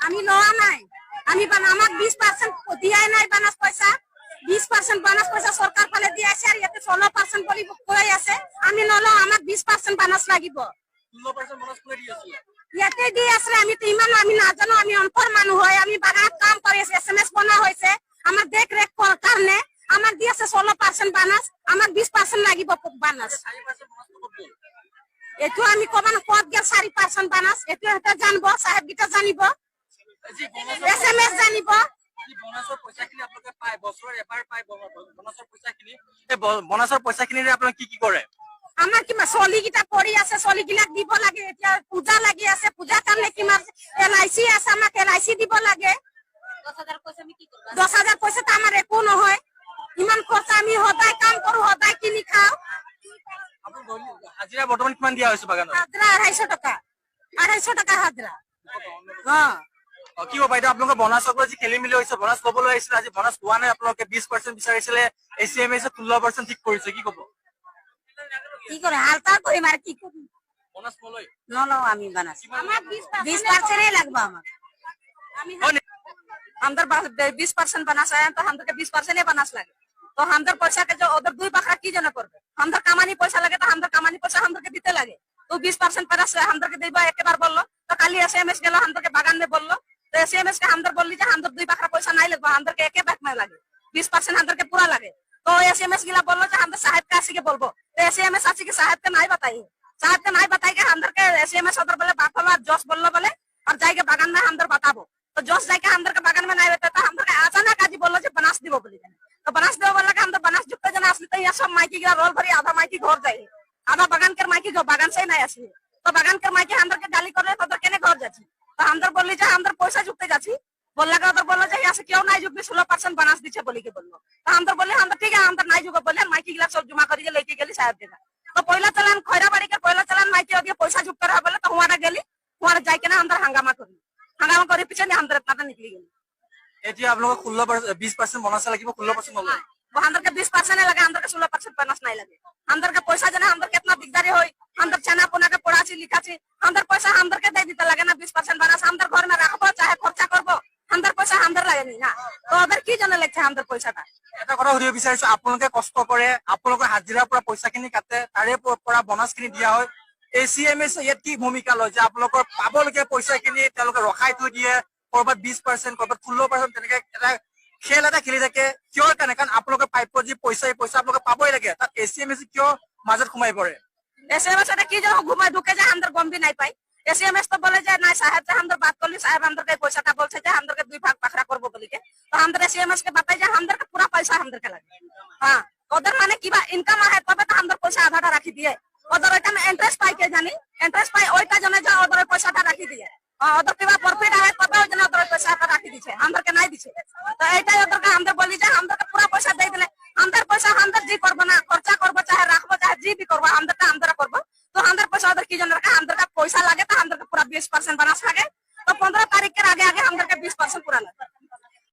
আমি লওয়া নাই, আমি আমাক 20% দিয়াই নাই বানাস পয়সা। 20% বানাস পয়সা সরকার ফালে দিয়ে আছে আর ইয়াতে 16% বলি কই আছে। আমি নলো আমাক 20% বানাস লাগিব। 16% বানাস করে দিয়েছে। ইয়াতে দিয়ে আছে আমি তো ইমান আমি না জানো, আমি অনপর মানুষ হয়, আমি বাগান কাম করে এসএমএস বনা হইছে আমার দেখ রেখ কারণে আমার দিয়েছে 16% বানাস, আমাক 20% লাগিব বানাস। এটো আমি কবান কত গেল 4% বানাস, এটো এটা জানবো সাহেব গিটা জানিব, এসএমএস জানিব। বোনাসৰ পইচাখিনি আপোনালোকে পায়, বছৰৰ এবাৰ পায় বোনাসৰ পইচাখিনি। এই বোনাসৰ পইচাখিনিৰে আপোনালোকে কি কি কৰে? আমার কিমা চলি গিটা পড়ি আছে, চলি গিলাক দিব লাগে। এতিয়া পূজা লাগি আছে, পূজা কাৰণে কিমান এলআইসি আছে, আমাক এলআইসি দিব লাগে। 10,000 পয়সা আমি কি করব? 10,000 পয়সা তো আমার একো নহয়। ইমান খরচা আমি সদায় কাম কৰো, সদায় কিনি খাও। হাজিৰা বৰ্তমান কিমান দিয়া হৈছে বাগানত? হাজিৰা 250 টাকা, 250 টাকা হাজিৰা। কি হ'ব বাইদেউ, আপোনালোকৰ বনাছৰ পৰা যি খেলি মেলি হৈছে, বনাছ ল'বলৈ আহিছিলে, আজি বনাছ পোৱা নাই, আপোনালোকে 20% বিচাৰিছিলে, এচিএমএছে 16% ঠিক কৰিছে, কি ক'ব? কি করে হালকা করে মার কি করি, বনাছ নলয় নলো আমি বানাস। আমার 20% লাগবে আমাক। আমি हमदर 20% बनास है तो हमदर के 20% ही बनास लगे, तो हमदर पैसा के जो उधर 2 बखरा की जना करबे, हमदर कमानी पैसा लगे तो हमदर कमानी पैसा हमदर के दिते लगे। तो 20% बनास हमदर के देबा एक बार बोललो तो खाली एसएमएस गेलो हमदर के बागान में बोललो, तो एसएमएस के हमदर बोलली जे हमदर 2 बखरा पैसा नहीं लगबा, हमदर के एक बैग में लगे 20% हमदर के पूरा लगे। तो एसएमएस गिला बोललो जे हमदर साहब का आसी के बोलबो, तो एसएमएस आसी के साहब के नहीं बताई, साहब के नहीं बताई के हमदर के एसएमएस उधर बोले बात होलो जोश बोललो बोले और जाके बागान में हमदर बताबो। तो जोश जाके हमदर के बागान में नहीं रहता तो हमदर के अचानक आज बोललो जे बनास दिबो बोली, तो बनास देबो बोलला के हमदर बनास जुटे जना असली तो यहाँ सब माइकी गिरा रोल भरी, आधा माइकी घर जाई, आधा बागान के माइकी जो बागान से नहीं असली, तो बागान के माइकी हमदर के गाली करले तो केने घर जाची, तो हमदर बोलली जे हमदर पैसा जुटे जाची, बोलला के उधर बोललो जे यहाँ से क्यों नहीं जुटबी 16% बनास दीछे बोली के बोललो। तो हमदर बोले हमदर ठीक है हमदर नहीं जुगो बोले, माइकी गिला सब जमा करी के लेके गेली साहब देगा। तो पहला चलान खैरा बाड़ी के पहला चलान माइकी ओदिए पैसा जुट कर बोले, तो हुआरा गेली, हुआरा जाई के ना हमदर हंगामा करी, हंगामा करे पीछे ने हमदर इतना निकली गेली। এতিয়া আপোনালোকক 16% বনাছ লাগিব, 16% নলয়। वो हमदर के 20% लगे, हमदर के 16% बनास नहीं लगे। हमदर के पैसा जना हमदर कितना दिकदारी होई, हमदर चना पुना के पड़ाची लिखाची, हमदर पैसा हमदर के दे दिते लगे ना 20% बनास, हमदर घर में रखबो चाहे खर्चा करबो, हमदर पैसा हमदर लगे नहीं ना, तो अदर की जने लेखे हमदर पैसाটা। এটা কথা সুধিব বিচাৰিছো, আপোনালোকে কষ্ট কৰে, আপোনালোকৰ হাজিৰাৰ পৰা পইচাখিনি কাটে, তাৰে পৰা বনাছখিনি দিয়া হয়, এচিএমএছ ইয়াত কি ভূমিকা লয় যে আপোনালোকৰ পাবলগীয়া পইচাখিনি তেওঁলোকে ৰখাই থৈ দিয়ে, কৰবাত 20% কৰবাত 16% তেনেকে এটা খেল এটা খেলি থাকে, কিয় কাৰণে? কাৰণ আপোনালোকে পাইপৰ যি পইচা এই পইচা আপোনালোকে পাবই লাগে, তাত এচিএমএছ কিয় মাজত সোমাই পৰে? एसएमएस से की जो घुमा ढुके जा हमदर बम भी नहीं पाई, एसएमएस तो बोले जे ना साहब से हमदर बात करली, साहब हमदर के पैसा का बोलছে जे हमदर के 2 भाग बखरा करबो बोली के, तो हमदर एसएमएस के बताई जे हमदर के पूरा पैसा हमदर के लगे। हां उधर माने की बा इनकम है तबे तो हमदर पैसा आधा राखी दिए, उधर ओटा में इंटरेस्ट पाई के जानी, इंटरेस्ट पाई ओटा जने जा उधर पैसा राखी दिए, उधर के बा प्रॉफिट है तबे जने उधर पैसा राखी दिछे, हमदर के नहीं दिछे। तो एटा उधर के हमदर बोली जे हमदर के पूरा पैसा दे दिले, हमदर पैसा हमदर जी करबो ना, खर्चा करबो चाहे राखबो चाहे जी भी करबो, हमदर का हमदर करबो। तो हमदर पैसा उधर की जने रखा, हमदर का पैसा लगे तो हमदर का पूरा 20% बनास लगे, तो 15 तारीख के आगे आगे हमदर का 20% पूरा लगे।